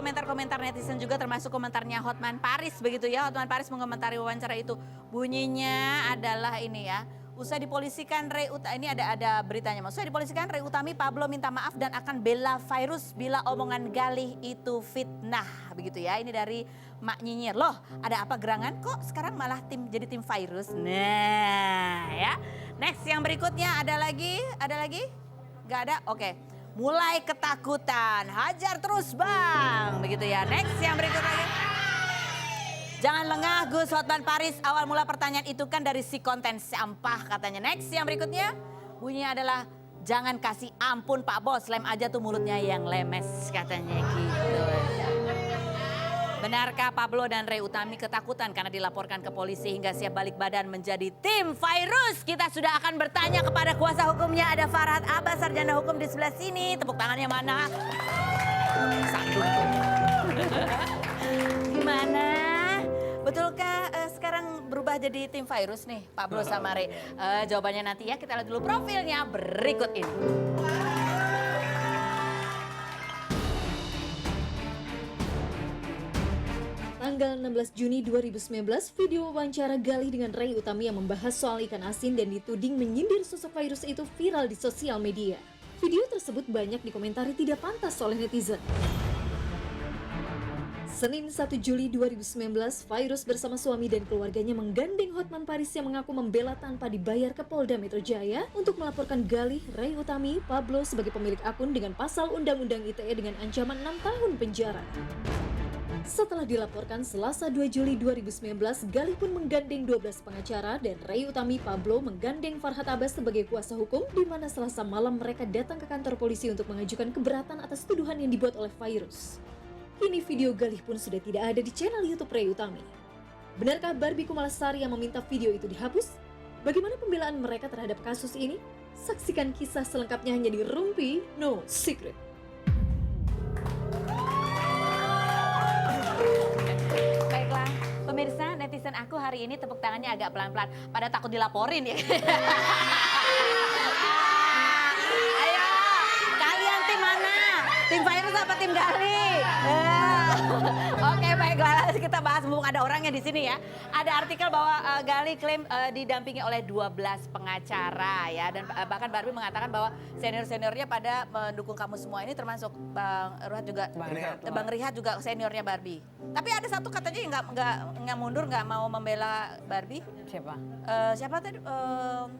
komentar-komentar netizen juga termasuk komentarnya Hotman Paris begitu ya. Hotman Paris mengomentari wawancara itu. Bunyinya adalah ini ya. Usai dipolisikan ini ada beritanya. Usai dipolisikan Ray Utami, Pablo minta maaf dan akan bela Virus bila omongan Galih itu fitnah. Begitu ya. Ini dari Mak Nyinyir. Loh, ada apa gerangan kok sekarang malah jadi tim Virus? Nah, ya. Next yang berikutnya ada lagi? Gak ada? Oke. Mulai ketakutan. Hajar terus, Bang. Begitu ya. Next yang berikutnya. Jangan lengah Gus Hotman Paris, awal mula pertanyaan itu kan dari si konten sampah katanya. Next yang berikutnya bunyinya adalah jangan kasih ampun Pak Bos, lem aja tuh mulutnya yang lemes katanya gitu. Benarkah Pablo dan Ray Utami ketakutan karena dilaporkan ke polisi hingga siap balik badan menjadi tim Virus? Kita sudah akan bertanya kepada kuasa hukumnya, ada Farhad Abbas, sarjana hukum di sebelah sini. Tepuk tangannya mana? Sandung tuh. Gimana? Betulkah sekarang berubah jadi tim Virus nih, Pablo sama Ray? Jawabannya nanti ya, kita lihat dulu profilnya berikut ini. Tanggal 16 Juni 2019, video wawancara Galih dengan Ray Utami yang membahas soal ikan asin dan dituding menyindir sosok Virus itu viral di sosial media. Video tersebut banyak dikomentari tidak pantas oleh netizen. Senin 1 Juli 2019, Virus bersama suami dan keluarganya menggandeng Hotman Paris yang mengaku membela tanpa dibayar ke Polda Metro Jaya untuk melaporkan Galih, Ray Utami, Pablo sebagai pemilik akun dengan pasal Undang-Undang ITE dengan ancaman 6 tahun penjara. Setelah dilaporkan Selasa 2 Juli 2019, Galih pun menggandeng 12 pengacara dan Ray Utami Pablo menggandeng Farhad Abbas sebagai kuasa hukum, di mana Selasa malam mereka datang ke kantor polisi untuk mengajukan keberatan atas tuduhan yang dibuat oleh Virus. Kini video Galih pun sudah tidak ada di channel YouTube Ray Utami. Benarkah Barbie Kumalasari yang meminta video itu dihapus? Bagaimana pembelaan mereka terhadap kasus ini? Saksikan kisah selengkapnya hanya di Rumpi No Secret. Baiklah, pemirsa netizen aku hari ini tepuk tangannya agak pelan-pelan. Pada takut dilaporin ya. Ayo, kalian tim mana? Tim Virus apa tim Galih? Oke, baiklah, kita bahas mumpung ada orangnya di sini ya. Ada artikel bahwa Galih klaim didampingi oleh 12 pengacara ya, dan bahkan Barbie mengatakan bahwa senior-seniornya pada mendukung kamu semua ini, termasuk Bang Rihat juga seniornya Barbie. Tapi ada satu katanya yang nggak mundur, nggak mau membela Barbie. Siapa? Siapa tadi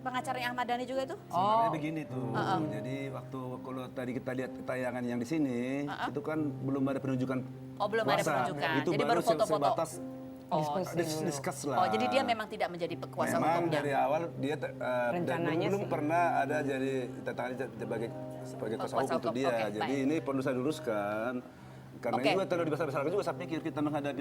pengacaranya Ahmad Dhani juga itu? Sebenarnya begini tuh, jadi waktu kalau tadi kita lihat tayangan yang di sini, itu kan belum ada penunjukan. Oh, belum ada penunjukan. Itu Jadi baru foto-foto. sebatas discuss lah. Oh, jadi dia memang tidak menjadi kuasa memang hukumnya. dari awal dia Rencananya belum sih. pernah ada jadi sebagai kuasa hukum untuk dia. Oke, Jadi baik. ini perlu saya luruskan. Karena Oke. ini juga terlalu dibesar-besarkan juga, saya pikir kita menghadapi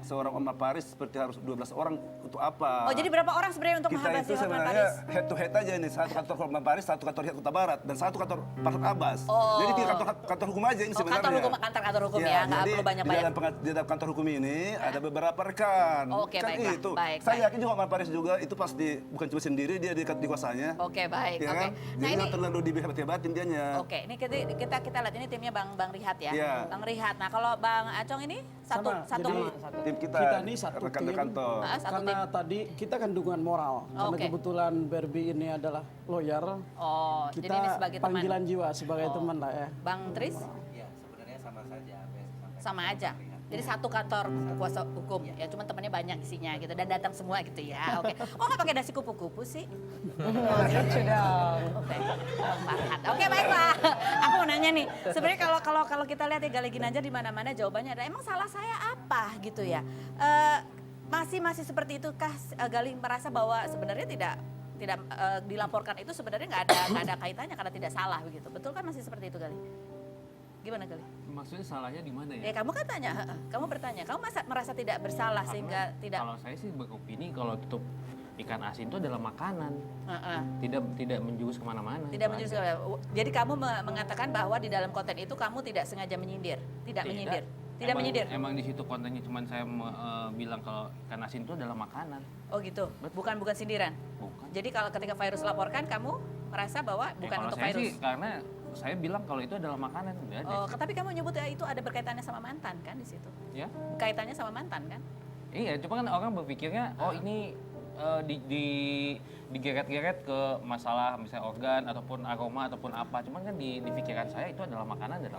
seorang Hotman Paris seperti harus 12 orang untuk apa? Oh, jadi berapa orang sebenarnya untuk Kita menghabisi itu Hotman sebenarnya Paris? head to head aja nih, satu kantor Hotman Paris, satu kantor Kota Barat, dan satu kantor Farhad Abbas. Oh. Jadi tiga kantor hukum aja ini Oh, sebenarnya. kantor hukum ya, nggak jadi perlu banyak-banyak. di dalam kantor hukum ini ada beberapa rekan. Oke, kan baiklah, itu. baik, Saya baik. yakin juga Hotman Paris juga itu pasti bukan cuma sendiri, dia di kuasanya. Oke, baik. Ya Oke. kan? Nah, Jadi ini nggak terlalu dihebat-hebatin dianya. oke, ini kita lihat ini timnya Bang Rihat ya. Iya. Bang Rihat. Nah, kalau Bang Acong ini satu Jadi Tim kita ini satu rekan tim. kantor. satu Karena tadi kita kan dukungan moral. Karena Oke. kebetulan Barbie ini adalah lawyer. Oh, Kita jadi ini sebagai teman. panggilan jiwa sebagai Oh. teman lah ya. Bang Tris? Ya, sebenarnya sama saja apa yang disampaikan. Sama aja. Jadi satu kantor kuasa hukum ya, cuman temannya banyak isinya gitu dan datang semua gitu ya. Oke. Oh, nggak pakai dasi kupu-kupu sih? Sudah. Oke, Bang Farhad. Oke, baiklah. Aku mau nanya nih, sebenarnya kalau kita lihat ya Galih Ginanjar di mana-mana jawabannya ada emang salah saya apa gitu ya? Masih seperti itu kah Galih merasa bahwa sebenarnya tidak dilaporkan itu sebenarnya nggak ada kaitannya karena tidak salah begitu. Betul kan masih seperti itu Galih? Gimana Galih? Maksudnya salahnya di mana Ya ya? kamu kan tanya, kamu bertanya, kamu merasa tidak bersalah Karena sehingga tidak. Kalau saya sih beropini kalau tutup ikan asin itu adalah makanan, Heeh. tidak menjurus kemana-mana. Tidak menjurus. Jadi kamu mengatakan bahwa di dalam konten itu kamu tidak sengaja menyindir, tidak menyindir. Tidak Emang- menyindir. Emang di situ kontennya cuman saya bilang kalau ikan asin itu adalah makanan. Oh gitu. Bukan sindiran. Bukan. Jadi kalau ketika Virus laporkan kamu merasa bahwa bukan Kalau untuk saya Virus. sih karena saya bilang kalau itu adalah makanan, udah ada. Oh, tapi kamu nyebut ya itu ada berkaitannya sama mantan kan di situ? Ya, Kaitannya sama mantan kan? iya. Cuma kan orang berpikirnya, oh ini digeret-geret ke masalah misalnya organ ataupun aroma ataupun apa. Cuman kan di pikiran saya itu adalah makanan. Itu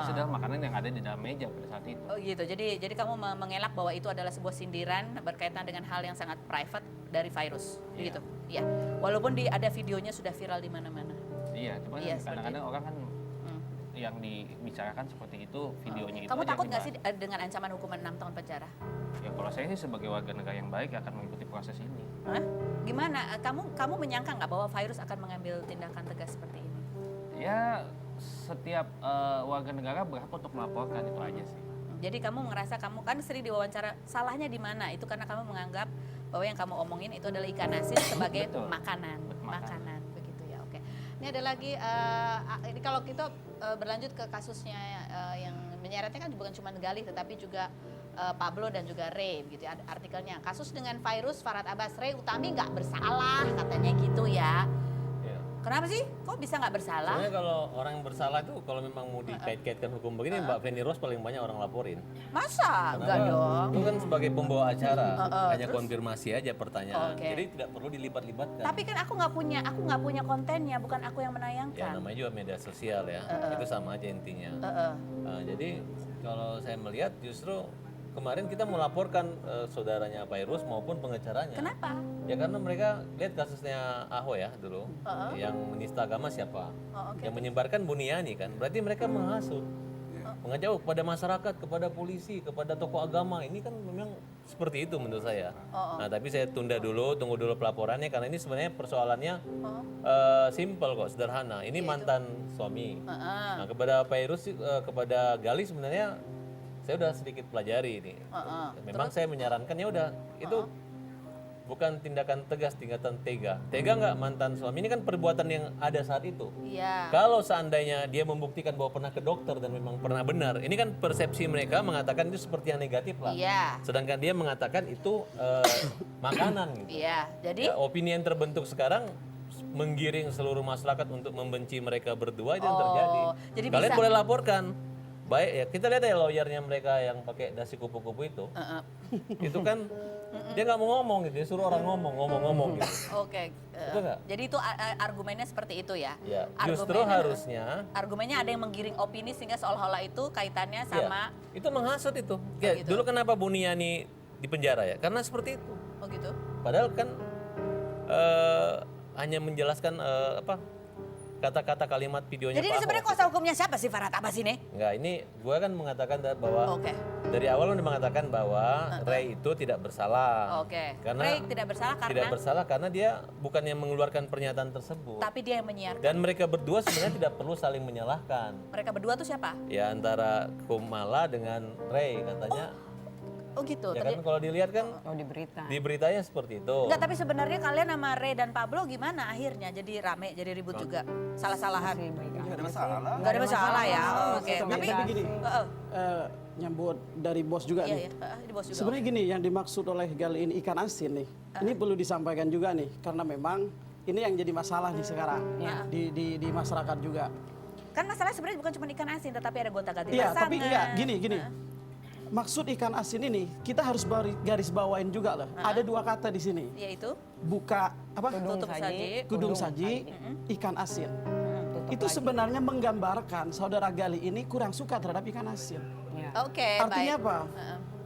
adalah makanan yang ada di dalam meja pada saat itu. Oh gitu. Jadi kamu mengelak bahwa itu adalah sebuah sindiran berkaitan dengan hal yang sangat private dari virus, Iya. gitu. Iya. Walaupun ada videonya sudah viral di mana-mana. Iya, cuman Iya, kadang-kadang orang kan yang dibicarakan seperti itu videonya itu. Kamu aja takut yang nggak sih dibahas. dengan ancaman hukuman 6 tahun penjara? Ya kalau saya sih sebagai warga negara yang baik akan mengikuti proses ini. Hah? Gimana? Kamu menyangka nggak bahwa virus akan mengambil tindakan tegas seperti ini? Ya setiap warga negara berhak untuk melaporkan, itu aja sih. Jadi kamu ngerasa kamu kan sering diwawancara, salahnya di mana? Itu karena kamu menganggap bahwa yang kamu omongin itu adalah ikan asin sebagai Betul. makanan. Betul, Makanan begitu ya. Oke. Ini ada lagi ini kalau kita berlanjut ke kasusnya yang menyeretnya kan bukan cuma Galih tetapi juga Pablo dan juga Ray begitu ya artikelnya. Kasus dengan virus Farhad Abbas, Ray Utami nggak bersalah katanya gitu ya. Iya. Kenapa sih? Kok bisa nggak bersalah? Sebenarnya kalau orang yang bersalah itu kalau memang mau dikait-kaitkan hukum begini, Mbak Feni Rose paling banyak orang laporin. Masa? Enggak dong. Itu kan sebagai pembawa acara, hanya konfirmasi aja pertanyaan. Oke. Jadi tidak perlu dilibat-libatkan. Tapi kan aku nggak punya kontennya, bukan aku yang Ya menayangkan. namanya juga media sosial ya, itu sama aja intinya. Nah, jadi kalau saya melihat justru kemarin kita melaporkan saudaranya Virus maupun pengacaranya. Kenapa? Ya karena mereka lihat kasusnya Ahok ya dulu, yang menista agama siapa, yang menyebarkan Buniani kan, berarti mereka menghasut, mengajak kepada masyarakat, kepada polisi, kepada tokoh agama, ini kan memang seperti itu menurut saya. Nah tapi saya tunda dulu, tunggu dulu pelaporannya karena ini sebenarnya persoalannya simple kok, sederhana. Ini mantan suami. Nah kepada Virus, kepada Galih sebenarnya saya udah sedikit pelajari ini. Memang saya menyarankan ya udah itu bukan tindakan tegas, tindakan tega. Tega nggak mantan suami ini kan perbuatan yang ada saat itu. Iya. Kalau seandainya dia membuktikan bahwa pernah ke dokter dan memang pernah benar, ini kan persepsi mereka mengatakan itu seperti yang negatif lah. Iya. Sedangkan dia mengatakan itu makanan gitu. Iya. Jadi Ya, opini yang terbentuk sekarang menggiring seluruh masyarakat untuk membenci mereka berdua itu yang terjadi. jadi Kalian bisa- boleh laporkan. Baik ya, kita lihat ya lawyernya mereka yang pakai dasi kupu-kupu itu. Itu kan dia nggak mau ngomong gitu, dia suruh orang ngomong gitu. oke. Betul nggak? Jadi itu argumennya seperti itu ya. Ya, justru harusnya Argumennya ada yang menggiring opini sehingga seolah-olah itu kaitannya sama ya, itu menghasut itu. Ya, gitu. dulu kenapa Buniani di penjara ya? Karena seperti itu. oh gitu. Padahal kan hanya menjelaskan kata-kata kalimat videonya Jadi ini Pak sebenarnya Ahok. kuasa hukumnya siapa sih Farhad Abbas ini? Enggak, ini gue kan mengatakan bahwa Oke. dari awal udah mengatakan bahwa Ray itu tidak bersalah. Oke. Karena Ray tidak bersalah karena tidak bersalah karena dia bukan yang mengeluarkan pernyataan tersebut. tapi dia yang menyiarkan. Dan mereka berdua sebenarnya tidak perlu saling menyalahkan. Mereka berdua tuh siapa? Ya antara Kumala dengan Ray katanya. Oh gitu. Ya Tadi kan kalau dilihat kan Oh di berita. di beritanya seperti itu. enggak, tapi sebenarnya kalian sama Ray dan Pablo gimana akhirnya jadi rame, jadi ribut juga. Salah-salahan. Nggak ada masalah. Enggak ada masalah ya. Oke. Tapi- Tapi Tapi gini, Heeh. nyambut dari bos juga Iya nih. ya, ini bos juga. Sebenarnya gini, yang dimaksud oleh Gali ini ikan asin nih. Ini perlu disampaikan juga nih, karena memang ini yang jadi masalah nih sekarang di masyarakat juga. Kan masalahnya sebenarnya bukan cuma ikan asin, tetapi ada gonta-ganti Iya, pasangan. tapi enggak, gini. Maksud ikan asin ini kita harus garis bawain juga loh. Ada dua kata di sini. Yaitu Buka apa? tutup saji. Kudung saji, ikan asin. Itu sebenarnya menggambarkan saudara Gali ini kurang suka terhadap ikan asin. Ya. Oke, Artinya baik. apa?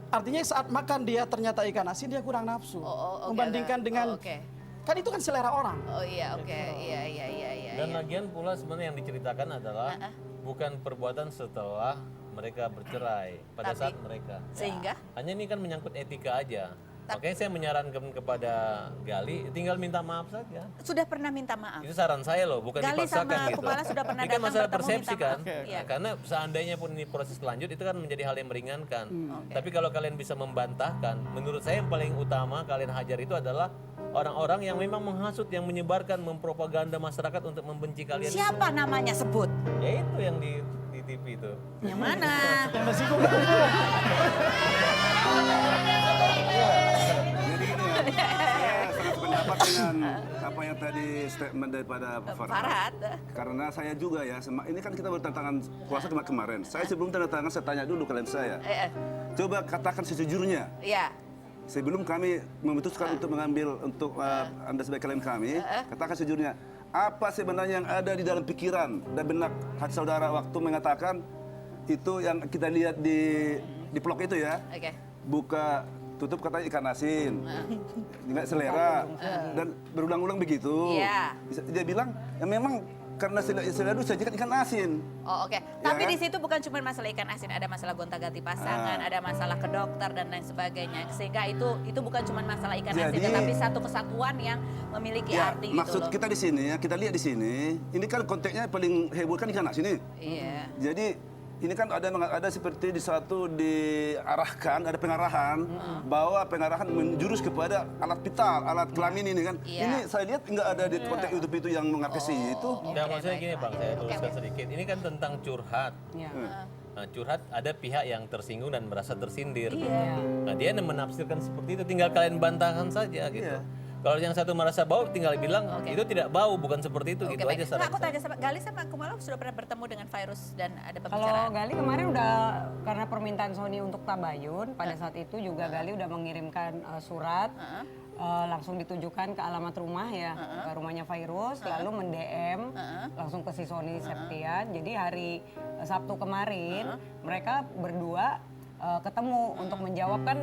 Artinya saat makan dia ternyata ikan asin dia kurang nafsu. oke, Membandingkan dengan oke. kan itu kan selera orang. Oh iya, oke. Iya. Dan lagian pula sebenarnya yang diceritakan adalah bukan perbuatan setelah mereka bercerai pada Tapi- saat mereka. Sehingga Hanya ini kan menyangkut etika aja. Makanya saya menyarankan kepada Gali tinggal minta maaf saja. sudah pernah minta maaf. Itu saran saya loh, bukan Gali dipaksakan sama gitu. Kumala sudah pernah Ini kan datang masalah bertemu, persepsi minta kan. maaf. Iya. Nah, karena seandainya pun ini proses lanjut itu kan menjadi hal yang meringankan. Tapi kalau kalian bisa membantahkan, menurut saya yang paling utama kalian hajar itu adalah orang-orang yang memang menghasut, yang menyebarkan, mempropaganda masyarakat untuk membenci kalian. Siapa namanya sebut? Ya itu yang di TV itu. Yang mana? Yang masih kok Jadi gini ya, saya sangat sependapat pendapat dengan apa yang tadi statement daripada Pak Farhad. Farhad. Karena saya juga ya, ini kan kita bertentangan puasa kemarin. Saya sebelum tanda tangan, saya tanya dulu kalian saya. Coba katakan sejujurnya. Iya. Sebelum kami memutuskan untuk mengambil untuk Anda sebagai klien kami, katakan sejujurnya. Apa sebenarnya yang ada di dalam pikiran dan benak hati saudara waktu mengatakan itu yang kita lihat di vlog itu ya. Oke. Buka tutup katanya ikan asin, nggak selera, dan berulang-ulang begitu. Iya. Dia bilang ya memang karena selera itu sajikan ikan asin. Oh, oke. Tapi kan? di situ bukan cuma masalah ikan asin, ada masalah gonta-ganti pasangan, ada masalah ke dokter dan lain sebagainya. Sehingga itu bukan cuma masalah ikan asin, Jadi- tetapi satu kesatuan yang memiliki Ya, arti maksud gitu loh. kita di sini ya, kita lihat di sini, ini kan konteksnya paling heboh kan ikan asin nih. Iya. Jadi ini kan ada seperti di satu diarahkan, ada pengarahan bahwa pengarahan menjurus kepada alat vital, alat kelamin ini kan. Iya. Ini saya lihat nggak ada di konteks YouTube itu yang mengatasi itu. Nah, maksudnya gini Bang, saya luruskan sedikit. Ini kan tentang curhat. Ya. Nah, curhat ada pihak yang tersinggung dan merasa tersindir. Iya. Nah, dia menafsirkan seperti itu, tinggal kalian bantahkan saja gitu. Kalau yang satu merasa bau, tinggal bilang itu tidak bau, bukan seperti itu, Oke, gitu baik. aja Nah, saran aku saya. tanya sama Gali sama Kumala sudah pernah bertemu dengan Virus dan ada Kalau pembicaraan. Gali kemarin udah karena permintaan Sony untuk tabayun, pada saat itu juga Gali udah mengirimkan surat langsung ditujukan ke alamat rumah ya, ke rumahnya Virus, lalu men-DM langsung ke si Sony Septian. Jadi hari Sabtu kemarin mereka berdua ketemu untuk menjawab kan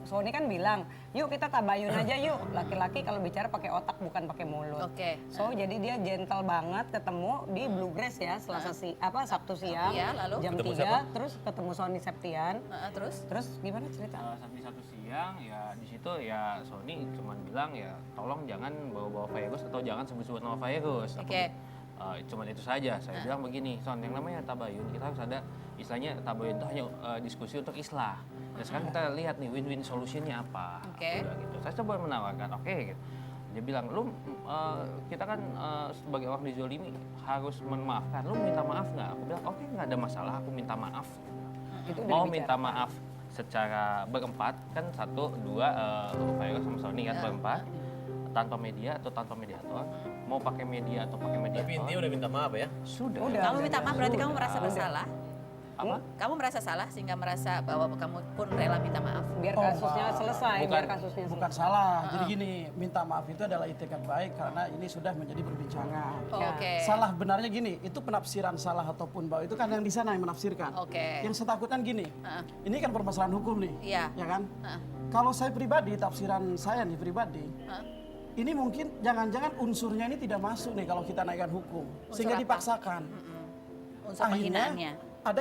Sony kan bilang, yuk kita tabayun aja yuk, laki-laki kalau bicara pakai otak bukan pakai mulut. Oke. So jadi dia gentle banget ketemu di Bluegrass ya Sabtu siang Iya, lalu? jam Ketemu 3 siapa? terus ketemu Sony Septian. Terus? Gimana cerita? Sampai satu siang ya di situ ya Sony cuman bilang ya tolong jangan bawa-bawa virus atau jangan sebut-sebut nama virus. Oke. Cuman itu saja. Saya bilang begini, Son, yang namanya tabayun kita harus ada istilahnya tabayun itu hanya diskusi untuk islah. Dan sekarang kita lihat nih win-win solutionnya apa. Oke. Udah gitu. Saya coba menawarkan, oke gitu. Dia bilang, lu kita kan sebagai orang dizolimi harus memaafkan. Lu minta maaf nggak? Aku bilang, oke nggak ada masalah, aku minta maaf. Itu udah Mau dibicarakan. minta maaf secara berempat kan 1, 2 Virus sama Sony kan berempat tanpa media atau tanpa mediator, mau pakai media atau pakai mediator. Tapi intinya udah minta maaf ya. Sudah. Kamu minta maaf berarti kamu merasa bersalah? Apa? Kamu merasa salah sehingga merasa bahwa kamu pun rela minta maaf? Biar kasusnya selesai, biar kasusnya Bukan selesai. salah. Jadi gini, minta maaf itu adalah itikat baik karena ini sudah menjadi perbincangan. Oh, Ya. Oke. Salah benarnya gini, itu penafsiran salah ataupun bahwa itu kan yang di sana yang menafsirkan. Oke. Yang saya takutkan gini, ini kan permasalahan hukum nih, Iya. ya kan? Kalau saya pribadi, tafsiran saya nih pribadi, ini mungkin jangan-jangan unsurnya ini tidak masuk nih kalau kita naikkan hukum, sehingga apa? dipaksakan. Unsur penghinaannya. Ada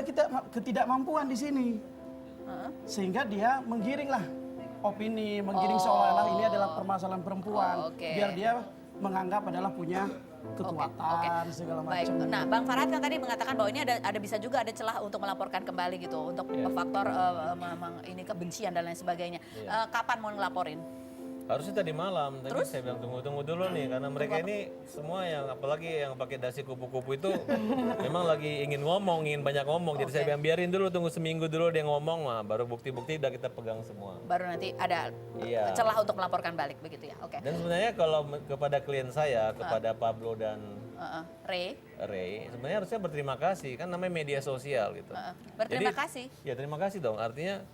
ketidakmampuan di sini, sehingga dia menggiringlah opini, menggiring seolah-olah ini adalah permasalahan perempuan, Oh, oke. biar dia menganggap adalah punya kekuatan Oke. segala Baik. macam. Nah, Bang Farhad kan tadi mengatakan bahwa ini ada bisa juga ada celah untuk melaporkan kembali gitu untuk faktor memang ini kebencian dan lain sebagainya. Kapan mau ngelaporin? Harusnya tadi malam, tapi Terus? saya bilang tunggu dulu nih karena mereka ini semua yang apalagi yang pakai dasi kupu-kupu itu memang lagi ingin ngomong, ingin banyak ngomong. Jadi saya bilang biarin dulu, tunggu seminggu dulu dia ngomong, nah, baru bukti-bukti udah kita pegang semua. Baru nanti ada Iya. celah untuk melaporkan balik begitu ya. Oke. Dan sebenarnya kalau kepada klien saya, kepada Pablo dan Ray, Ray, sebenarnya harusnya berterima kasih kan namanya media sosial gitu. berterima kasih. Ya terima kasih dong. Artinya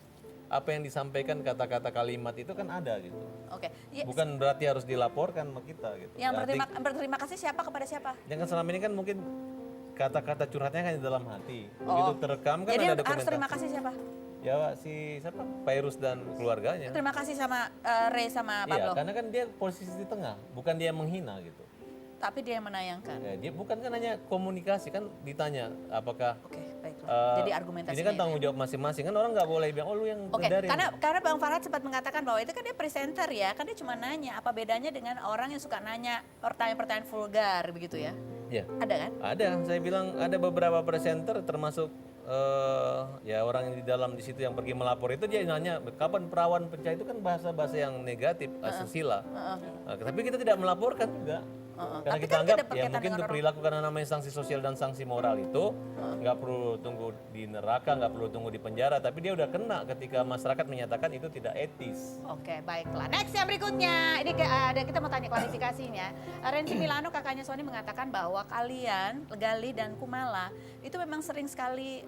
apa yang disampaikan kata-kata kalimat itu kan ada gitu. Oke. Ya, Bukan berarti harus dilaporkan sama kita gitu. yang Berarti- berterima kasih siapa kepada siapa? Yang kan selama ini kan mungkin kata-kata curhatnya kan di dalam hati. Oh. Begitu terekam kan Jadi ada yang harus terima dokumentasi. kasih siapa? Ya si siapa? Virus dan keluarganya. Terima kasih sama Ray sama Iya, Pablo. karena kan dia posisi di tengah, bukan dia menghina gitu. Tapi dia yang menayangkan. Ya, dia bukan kan hanya komunikasi kan ditanya apakah Oke, baiklah. eh, Jadi argumentasinya. ini kan tanggung jawab masing-masing kan orang nggak boleh bilang oh lu yang Oke, bedarin. karena Bang Farhad sempat mengatakan bahwa itu kan dia presenter ya, kan dia cuma nanya apa bedanya dengan orang yang suka nanya pertanyaan-pertanyaan vulgar begitu ya? Ya. Ada kan? Ada, saya bilang ada beberapa presenter termasuk ya orang yang di dalam di situ yang pergi melapor itu dia nanya kapan perawan pecah itu kan bahasa-bahasa yang negatif, asusila. Nah, tapi kita tidak melaporkan juga. Karena Tapi kita kan anggap ada ya berkaitan mungkin dengan untuk orang- perilaku karena namanya sanksi sosial dan sanksi moral itu nggak perlu tunggu di neraka, nggak perlu tunggu di penjara, tapi dia udah kena ketika masyarakat menyatakan itu tidak etis. Oke, baiklah. Next yang berikutnya, ini ada kita mau tanya klarifikasinya. Renzi Milano kakaknya Sony mengatakan bahwa kalian, Gali dan Kumala itu memang sering sekali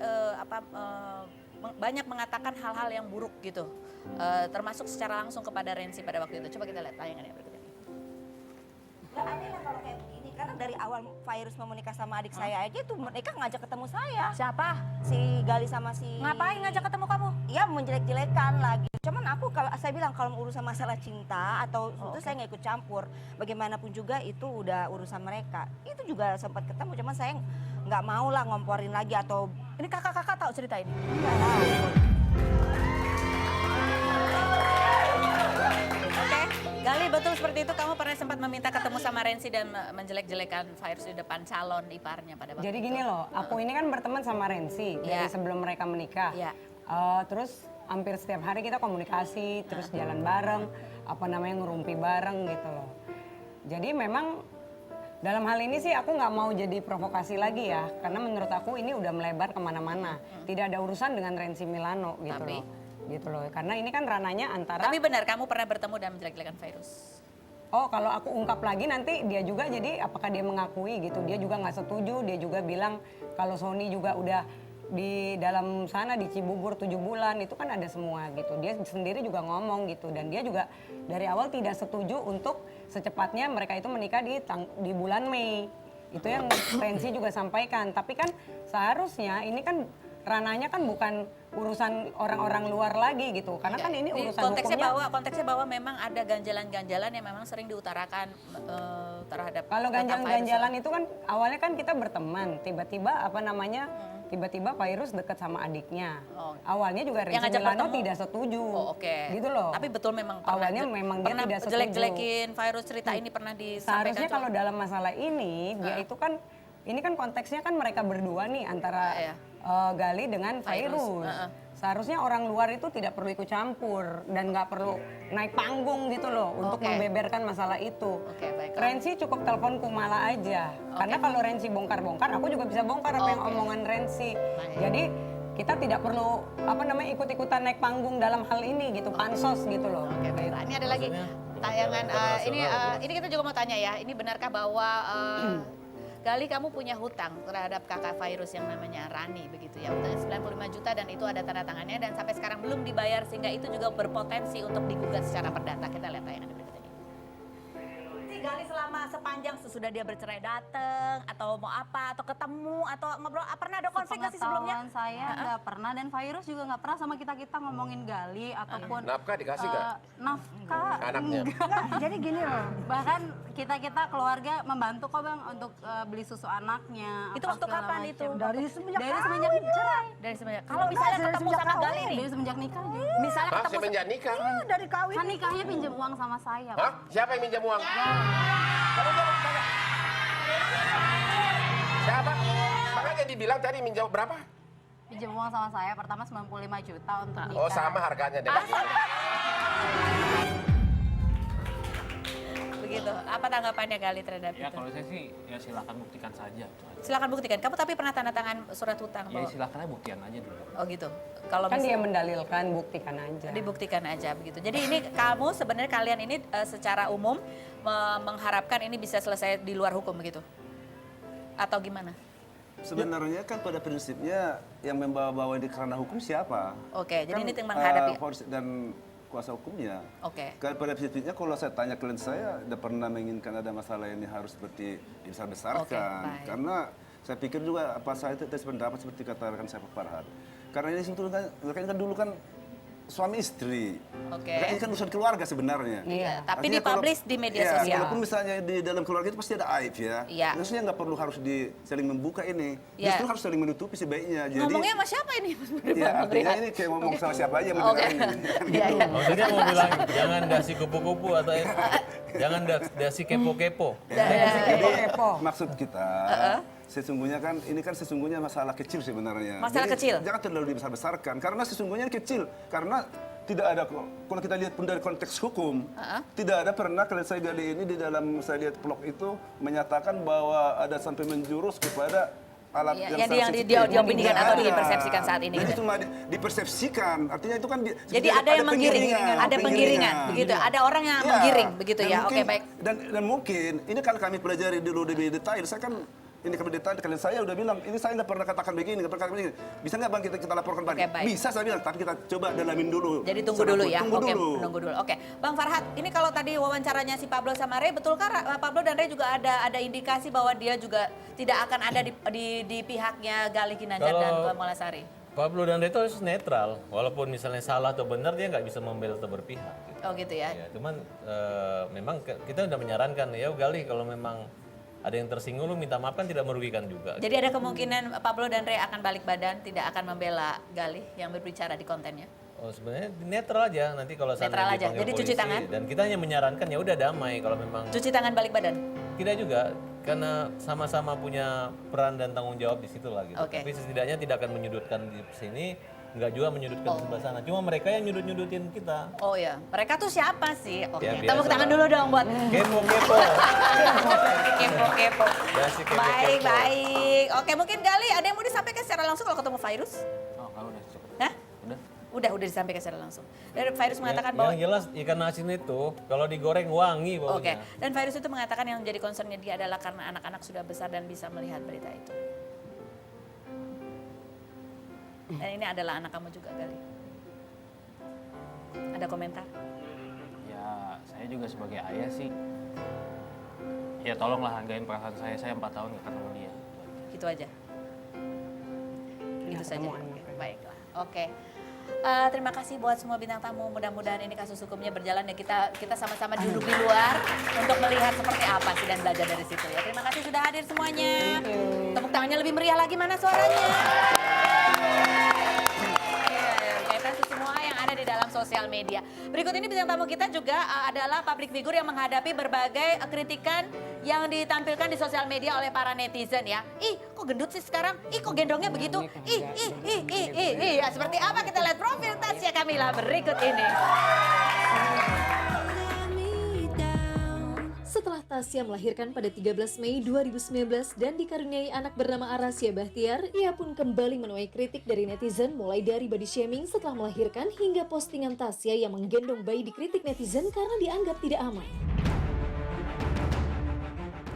banyak mengatakan hal-hal yang buruk gitu, termasuk secara langsung kepada Renzi pada waktu itu. Coba kita lihat tayangan yang berikutnya. Gak aneh lah kalau kayak begini, karena dari awal Virus mau menikah sama adik saya aja tuh mereka ngajak ketemu saya. Siapa? Si Gali sama si... Ngapain ngajak ketemu kamu? Iya menjelek-jelekan lagi. Cuman aku kalau saya bilang kalau urusan masalah cinta atau itu saya nggak ikut campur. Bagaimanapun juga itu udah urusan mereka. Itu juga sempat ketemu, cuman saya nggak mau lah ngomporin lagi atau... Ini kakak-kakak tahu cerita ini? Nggak tahu. Oke, Gali betul seperti itu. Kamu pernah sempat meminta ketemu sama Renzi dan menjelek-jelekan Virus di depan calon iparnya pada waktu Jadi itu. gini loh, aku ini kan berteman sama Renzi dari Iya. sebelum mereka menikah. Iya. Terus hampir setiap hari kita komunikasi, terus jalan bareng, ngerumpi bareng gitu loh. Jadi memang dalam hal ini sih aku nggak mau jadi provokasi lagi ya, karena menurut aku ini udah melebar kemana-mana. Tidak ada urusan dengan Renzi Milano gitu Tapi? loh. Gitu loh, karena ini kan rananya antara... Tapi benar, kamu pernah bertemu dan menjelek-jelekan Virus? Oh, kalau aku ungkap lagi nanti dia juga jadi apakah dia mengakui gitu. Dia juga nggak setuju, dia juga bilang kalau Sony juga udah di dalam sana di Cibubur 7 bulan, itu kan ada semua gitu. Dia sendiri juga ngomong gitu dan dia juga dari awal tidak setuju untuk secepatnya mereka itu menikah di bulan Mei. Itu yang Renzi juga sampaikan. Tapi kan seharusnya ini kan rananya kan bukan urusan orang-orang luar lagi gitu. Karena kan ini urusan hukumnya. konteksnya bahwa memang ada ganjalan-ganjalan yang memang sering diutarakan terhadap Kalau tentang ganjalan-ganjalan Virus. itu kan awalnya kan kita berteman, tiba-tiba tiba-tiba Virus dekat sama adiknya. Oh. Awalnya juga Yang Renzi ngajak Milano bertemu. tidak setuju. Oh, oke. Gitu loh. Tapi betul memang Awalnya memang dia pernah tidak setuju. jelek-jelekin Virus, cerita ini pernah disampaikan. Seharusnya kalau dalam masalah ini dia itu kan ini kan konteksnya kan mereka berdua nih antara Iya. Gali dengan Virus. Virus. Seharusnya orang luar itu tidak perlu ikut campur dan nggak perlu naik panggung gitu loh untuk Oke. membeberkan masalah itu. Oke, baiklah. Renzi cukup telepon Kumala aja. Karena kalau Renzi bongkar-bongkar, aku juga bisa bongkar apa yang Oke. omongan Renzi. Baik. Jadi kita tidak perlu ikut-ikutan naik panggung dalam hal ini gitu, pansos gitu loh. Oke, baiklah. Ini ada lagi tayangan. Ini kita juga mau tanya ya. Ini benarkah bahwa Gali kamu punya hutang terhadap kakak Virus yang namanya Rani begitu ya. Hutangnya 95 juta dan itu ada tanda tangannya dan sampai sekarang belum dibayar sehingga itu juga berpotensi untuk digugat secara perdata. Kita lihat tayangan berikut ini. Si Gali selama sepanjang sesudah dia bercerai datang atau mau apa atau ketemu atau ngobrol pernah ada konflik nggak sih sebelumnya? Sepengetahuan saya nggak pernah dan Virus juga nggak pernah sama kita ngomongin Gali ataupun Nafkah dikasih nggak? nafkah Anaknya? enggak. Jadi gini loh, bahkan kita keluarga membantu kok Bang untuk beli susu anaknya. Itu apa waktu segala kapan macam. itu? Dari semenjak cerai. Dari semenjak. Kalau misalnya ketemu sama Gali nih, Dari semenjak nikah aja. misalnya Hah? ketemu Semenjak nikah? Dari kawin. Kan nikahnya pinjam uang sama saya. Hah? Siapa yang minjam uang? Siapa? Makanya dibilang tadi minjam berapa? Pinjam uang sama saya pertama 95 juta untuk nikah. Oh sama harganya dengan ini. begitu. Apa tanggapannya Gali terhadap Ya itu? kalau saya sih ya silakan buktikan saja. Itu aja. Silakan buktikan. Kamu tapi pernah tanda tangan surat hutang? Ya bahwa- silakan aja buktikan aja dulu. Oh gitu. Kalau Kan dia misal- mendalilkan, buktikan aja. dibuktikan aja begitu. Jadi ini kamu sebenarnya kalian ini secara umum mengharapkan ini bisa selesai di luar hukum begitu? Atau gimana? Sebenarnya kan pada prinsipnya yang membawa-bawa di kerana hukum siapa? Oke, jadi Kan, ini menghadapi. polisi dan kuasa hukumnya. Oke. Kan pada prinsipnya kalau saya tanya klien saya, tidak pernah menginginkan ada masalah ini harus seperti dibesar-besarkan. Oke, baik. Karena saya pikir juga apa saya itu pendapat seperti kata rekan saya Pak Farhad. Karena ini sebetulnya mereka kan dulu kan suami istri. Oke. Mereka ini kan urusan keluarga sebenarnya. Iya, tapi Artinya dipublish di media ya, sosial. Walaupun misalnya di dalam keluarga itu pasti ada aib ya. Iya. Maksudnya nggak perlu harus saling membuka ini. Iya. Justru harus saling menutupi sebaiknya. Jadi Ngomongnya sama siapa ini? ya, artinya ini kayak ngomong sama siapa aja yang Oke. mendengar ini. Kan Iya, gitu. iya. Maksudnya mau bilang jangan dasi kupu-kupu atau jangan dasi kepo-kepo. Jadi kepo. maksud kita sesungguhnya kan ini kan sesungguhnya masalah kecil sebenarnya. Masalah Jadi, kecil? Jangan terlalu dibesar-besarkan karena sesungguhnya kecil karena tidak ada kok. Kalau kita lihat pun dari konteks hukum, tidak ada pernah kalau saya gali ini di dalam saya lihat vlog itu menyatakan bahwa ada sampai menjurus kepada alat yang diopinikan atau dipersepsikan saat ini. Jadi gitu. cuma dipersepsikan, artinya itu kan Jadi ada yang menggiring, ada penggiringan, begitu. Ada orang yang menggiring, begitu ya. Oke, baik. Dan mungkin ini kan kami pelajari dulu lebih detail. Saya kan ini kami detail, kalian saya udah bilang ini saya nggak pernah katakan begini, nggak pernah katakan begini. Bisa nggak bang kita laporkan bang? Oke, baik. Bisa saya bilang, tapi kita coba dalamin dulu. Jadi tunggu dulu ya. Tunggu Oke, dulu. menunggu dulu. Oke, Bang Farhad, ini kalau tadi wawancaranya si Pablo sama Ray, betulkah Pablo dan Ray juga ada indikasi bahwa dia juga tidak akan ada di pihaknya Galih Ginanjar dan Kamala Sari? Pablo dan Ray itu harus netral, walaupun misalnya salah atau benar dia nggak bisa membela atau berpihak. Gitu. Oh gitu ya. Ya, cuman memang kita udah menyarankan ya Galih kalau memang ada yang tersinggung lu minta maaf kan tidak merugikan juga. Jadi ada kemungkinan Pablo dan Ray akan balik badan, tidak akan membela Galih yang berbicara di kontennya? Oh sebenarnya netral aja nanti kalau Netral seandainya aja. dipanggil Jadi cuci polisi, tangan? dan kita hanya menyarankan ya udah damai kalau memang Cuci tangan balik badan? tidak juga karena sama-sama punya peran dan tanggung jawab di situ lah gitu. Oke. Tapi setidaknya tidak akan menyudutkan di sini, nggak juga menyudutkan sebelah sana. Cuma mereka yang nyudut-nyudutin kita. Oh ya, mereka tuh siapa sih? Oke, Ya, tepuk biasa tangan lah. dulu dong buat Kepo-kepo. kepo-kepo. Biasa kepo-kepo. Baik, baik. Oke, mungkin Gali ada yang mau disampaikan secara langsung kalau ketemu Virus? Oh, kalau udah cukup. Hah? Udah. Udah disampaikan secara langsung. Dan Virus mengatakan bahwa Yang jelas ikan asin itu kalau digoreng wangi Oke, baunya. dan Virus itu mengatakan yang menjadi concernnya dia adalah karena anak-anak sudah besar dan bisa melihat berita itu. Dan ini adalah anak kamu juga, Gali. Ada komentar? Ya, saya juga sebagai ayah sih. Ya tolonglah hargain perasaan saya 4 tahun gak ketemu dia. Gitu aja. Gitu saja. Oke, baiklah. Oke. Terima kasih buat semua bintang tamu. Mudah-mudahan ini kasus hukumnya berjalan ya, kita sama-sama duduk di luar untuk melihat seperti apa sih dan belajar dari situ ya. Terima kasih sudah hadir semuanya. Tepuk tangannya lebih meriah lagi, mana suaranya? Itu semua yang ada di dalam sosial media. Berikut ini bintang tamu kita juga adalah public figure yang menghadapi berbagai kritikan yang ditampilkan di sosial media oleh para netizen ya. Ih, kok gendut sih sekarang? Ih, kok gendongnya begitu? Ih. Ya, seperti apa kita lihat profil Tasya Kamila berikut ini. Setelah Tasya melahirkan pada 13 Mei 2019 dan dikaruniai anak bernama Arasya Bahtiar, ia pun kembali menuai kritik dari netizen mulai dari body shaming setelah melahirkan hingga postingan Tasya yang menggendong bayi dikritik netizen karena dianggap tidak aman.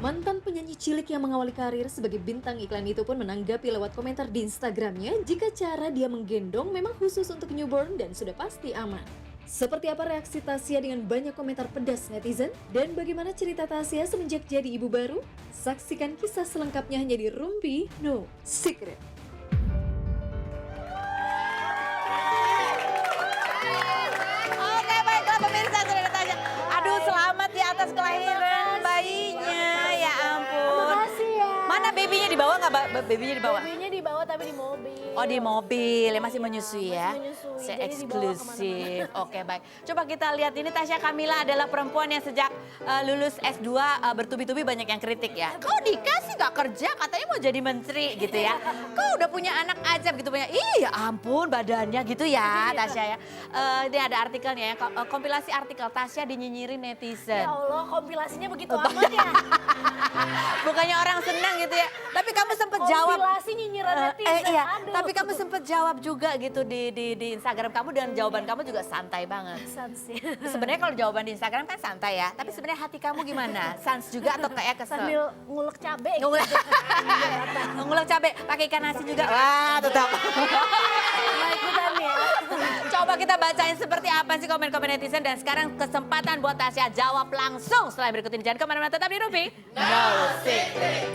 Mantan penyanyi cilik yang mengawali karir sebagai bintang iklan itu pun menanggapi lewat komentar di Instagramnya jika cara dia menggendong memang khusus untuk newborn dan sudah pasti aman. Seperti apa reaksi Tasya dengan banyak komentar pedas netizen? Dan bagaimana cerita Tasya semenjak jadi ibu baru? Saksikan kisah selengkapnya hanya di Rumpi No Secret. Oke, baiklah pemirsa sudah Tasya. Aduh, selamat ya atas kelahiran bayinya. Ya ampun. Makasih ya. Mana babynya dibawa nggak? Babynya dibawa? Babynya dibawa tapi di mobil. Oh di mobil, ya masih menyusui ya? Masih menyusui, Se jadi dibawa eksklusif. Oke baik. Coba kita lihat ini Tasya Kamila adalah perempuan yang sejak lulus S2 bertubi-tubi banyak yang kritik ya. Kau dikasih gak kerja katanya mau jadi menteri gitu ya. Kau udah punya anak ajab gitu punya. Ih ya ampun badannya gitu ya Tasya ya. Ini ada artikelnya ya, kompilasi artikel Tasya dinyinyirin netizen. Ya Allah, kompilasinya begitu amat ya. Bukannya orang senang gitu ya. Tapi kamu sempat jawab. Kompilasi nyinyiran netizen. Iya, Aduh. tapi kamu sempat jawab juga gitu di Instagram kamu dan jawaban kamu juga santai banget. Sans ya. Sebenarnya kalau jawaban di Instagram kan santai ya, tapi sebenarnya hati kamu gimana? Sans juga atau kayak kesel? Sambil ngulek cabe. Ngulek cabe, pakai ikan asin juga. Wah, tetap. Nah, ikutan ya. Coba kita bacain seperti apa sih komen-komen netizen dan sekarang kesempatan buat Tasya jawab langsung setelah berikut ini. Jangan kemana-mana, tetap di Rumpi. No Secret.